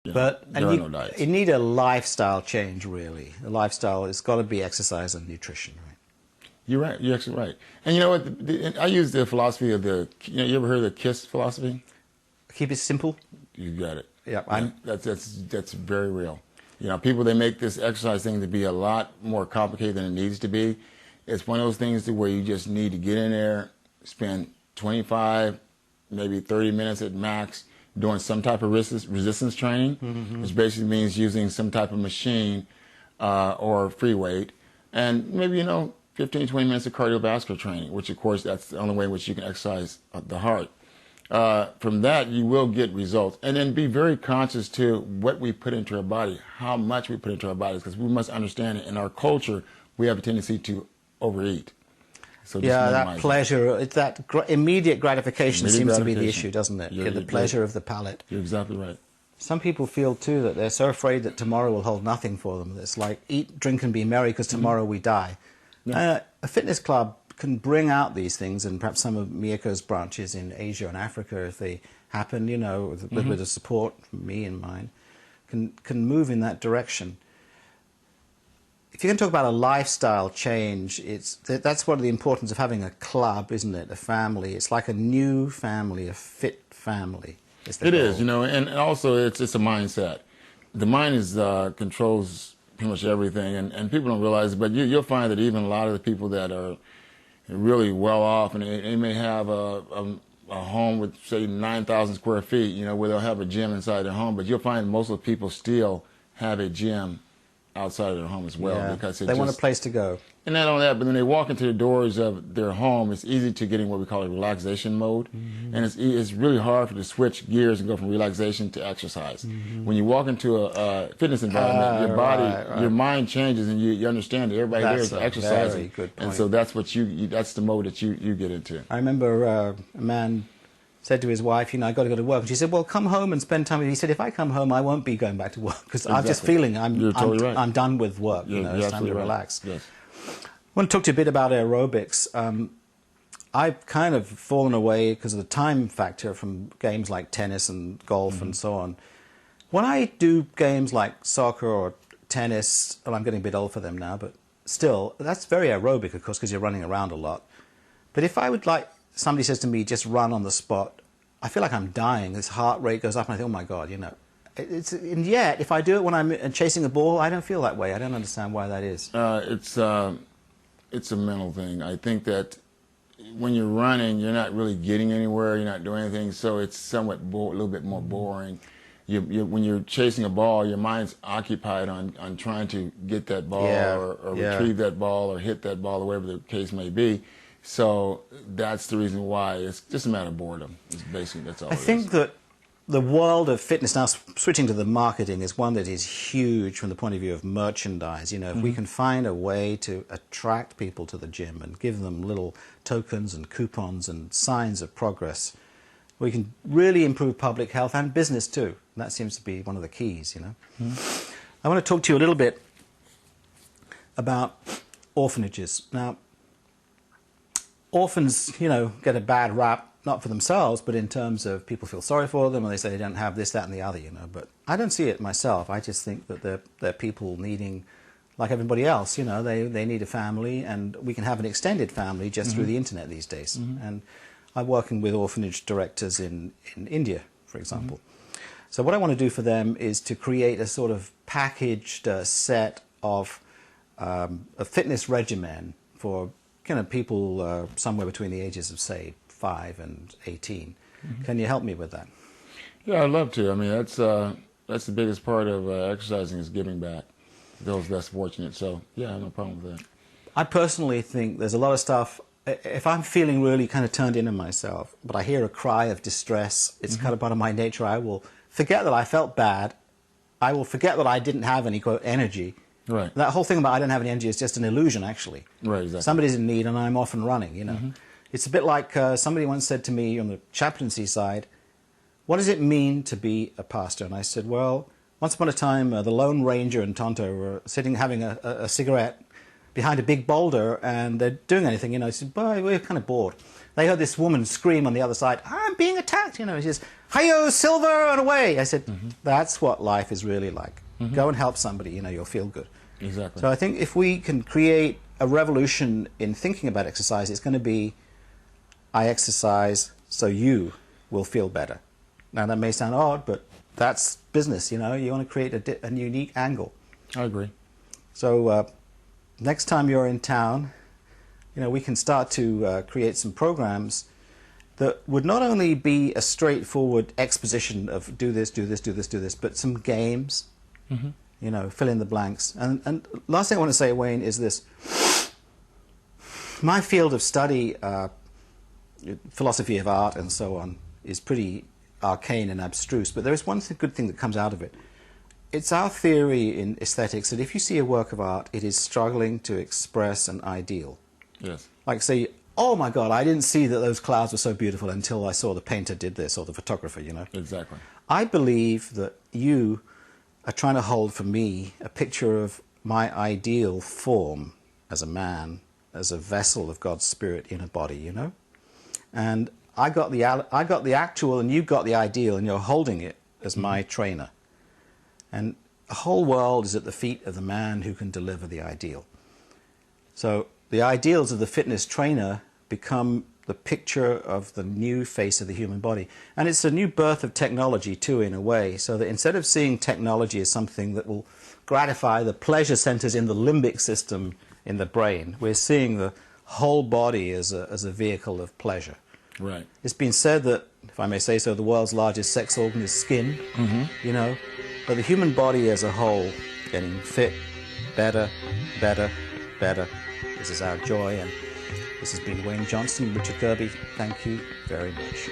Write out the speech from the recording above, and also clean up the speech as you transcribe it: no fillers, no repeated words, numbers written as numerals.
You know, But there are no diets. you need a lifestyle change, really. A lifestyle, it's got to be exercise and nutrition, right? You're right. You're actually right. And you know what? I use the philosophy of you ever heard of the KISS philosophy? Keep it simple. You got it. Yeah, that's very real. You know, people, they make this exercise thing to be a lot more complicated than it needs to be. It's one of those things where you just need to get in there, spend 25, maybe 30 minutes at max doing some type of resistance training, which basically means using some type of machine or free weight, and maybe, 15, 20 minutes of cardiovascular training, which of course that's the only way in which you can exercise the heart. From that, you will get results. And then be very conscious to what we put into our body, how much we put into our bodies, because we must understand it. In our culture, we have a tendency to overeat. So yeah, that pleasure, that immediate gratification seems to be the issue, doesn't it? The pleasure of the palate. You're exactly right. Some people feel, too, that they're so afraid that tomorrow will hold nothing for them. It's like, eat, drink, and be merry, because tomorrow we die. Yeah. A fitness club can bring out these things, and perhaps some of Miyoko's branches in Asia and Africa, if they happen, with a little bit of support from me and mine, can move in that direction. If you're going to talk about a lifestyle change, that's what the importance of having a club, isn't it? A family. It's like a new family, a fit family. It is, and also it's a mindset. The mind controls pretty much everything, and people don't realize it, but you'll find that even a lot of the people that are really well off, and they may have a home with, say, 9,000 square feet, where they'll have a gym inside their home, but you'll find most of the people still have a gym outside of their home as well, because they want a place to go. And not only that, but when they walk into the doors of their home, it's easy to get in what we call a relaxation mode, and it's really hard to switch gears and go from relaxation to exercise. When you walk into a fitness environment, your body, your mind changes, and you understand that everybody there is exercising, very good point. and so that's what that's the mode that you get into. I remember a man said to his wife, I got to go to work. And she said, well, come home and spend time with me. He said, if I come home, I won't be going back to work, because I'm just feeling I'm done with work. It's time to relax. Yes. I want to talk to you a bit about aerobics. I've kind of fallen away because of the time factor from games like tennis and golf and so on. When I do games like soccer or tennis, well, I'm getting a bit old for them now, but still, that's very aerobic, of course, because you're running around a lot. But if I would somebody says to me, just run on the spot, I feel like I'm dying. This heart rate goes up, and I think, oh my God, and yet, if I do it when I'm chasing a ball, I don't feel that way. I don't understand why that is. It's a mental thing. I think that when you're running, you're not really getting anywhere. You're not doing anything, so it's somewhat a little bit more boring. When you're chasing a ball, your mind's occupied on trying to get that ball or retrieve that ball or hit that ball or whatever the case may be. So that's the reason why. It's just a matter of boredom. It's basically, that's all it is. I think that the world of fitness, now switching to the marketing, is one that is huge from the point of view of merchandise. If we can find a way to attract people to the gym and give them little tokens and coupons and signs of progress, we can really improve public health and business too. And that seems to be one of the keys, I want to talk to you a little bit about orphanages. Now, orphans, get a bad rap, not for themselves, but in terms of people feel sorry for them, and they say they don't have this, that, and the other, But I don't see it myself. I just think that they're people needing, like everybody else, they need a family, and we can have an extended family just through the internet these days. And I'm working with orphanage directors in India, for example. So what I want to do for them is to create a sort of packaged set of a fitness regimen for people somewhere between the ages of, say, 5 and 18. Can you help me with that? Yeah, I'd love to. I mean, that's the biggest part of exercising, is giving back to those less fortunate. So, yeah, I have no problem with that. I personally think there's a lot of stuff. If I'm feeling really kind of turned in on myself, but I hear a cry of distress, it's kind of part of my nature. I will forget that I felt bad. I will forget that I didn't have any, quote, energy. Right. That whole thing about I don't have any energy is just an illusion, actually. Right, exactly. Somebody's in need, and I'm off and running, It's a bit like somebody once said to me on the chaplaincy side, what does it mean to be a pastor? And I said, well, once upon a time, the Lone Ranger and Tonto were sitting having a cigarette behind a big boulder and they're doing anything, you know. He said, boy, we're kind of bored. They heard this woman scream on the other side, I'm being attacked, you know. He says, hi-yo, silver, and away. I said, that's what life is really like. Go and help somebody, you know, you'll feel good. Exactly. So I think if we can create a revolution in thinking about exercise, it's going to be, I exercise so you will feel better. Now that may sound odd, but that's business, you know. You want to create a unique angle. I agree. So next time you're in town, you know, we can start to create some programs that would not only be a straightforward exposition of do this, do this, do this, do this, but some games, you know, fill in the blanks. And last thing I want to say, Wayne, is this. My field of study, philosophy of art and so on, is pretty arcane and abstruse, but there is one good thing that comes out of it. It's our theory in aesthetics that if you see a work of art, it is struggling to express an ideal. Yes. Like say, oh my God, I didn't see that those clouds were so beautiful until I saw the painter did this or the photographer, you know. Exactly. I believe that you are trying to hold for me a picture of my ideal form as a man, as a vessel of God's Spirit in a body, you know. And I got the actual and you got the ideal, and you're holding it as my trainer. And the whole world is at the feet of the man who can deliver the ideal. So the ideals of the fitness trainer become the picture of the new face of the human body. And it's a new birth of technology too, in a way, so that instead of seeing technology as something that will gratify the pleasure centers in the limbic system in the brain, we're seeing the whole body as a vehicle of pleasure. Right. It's been said that, if I may say so, the world's largest sex organ is skin, you know, but the human body as a whole, getting fit, better, better, better. This is our joy, and this has been Wayne Johnston, Richard Kirby. Thank you very much.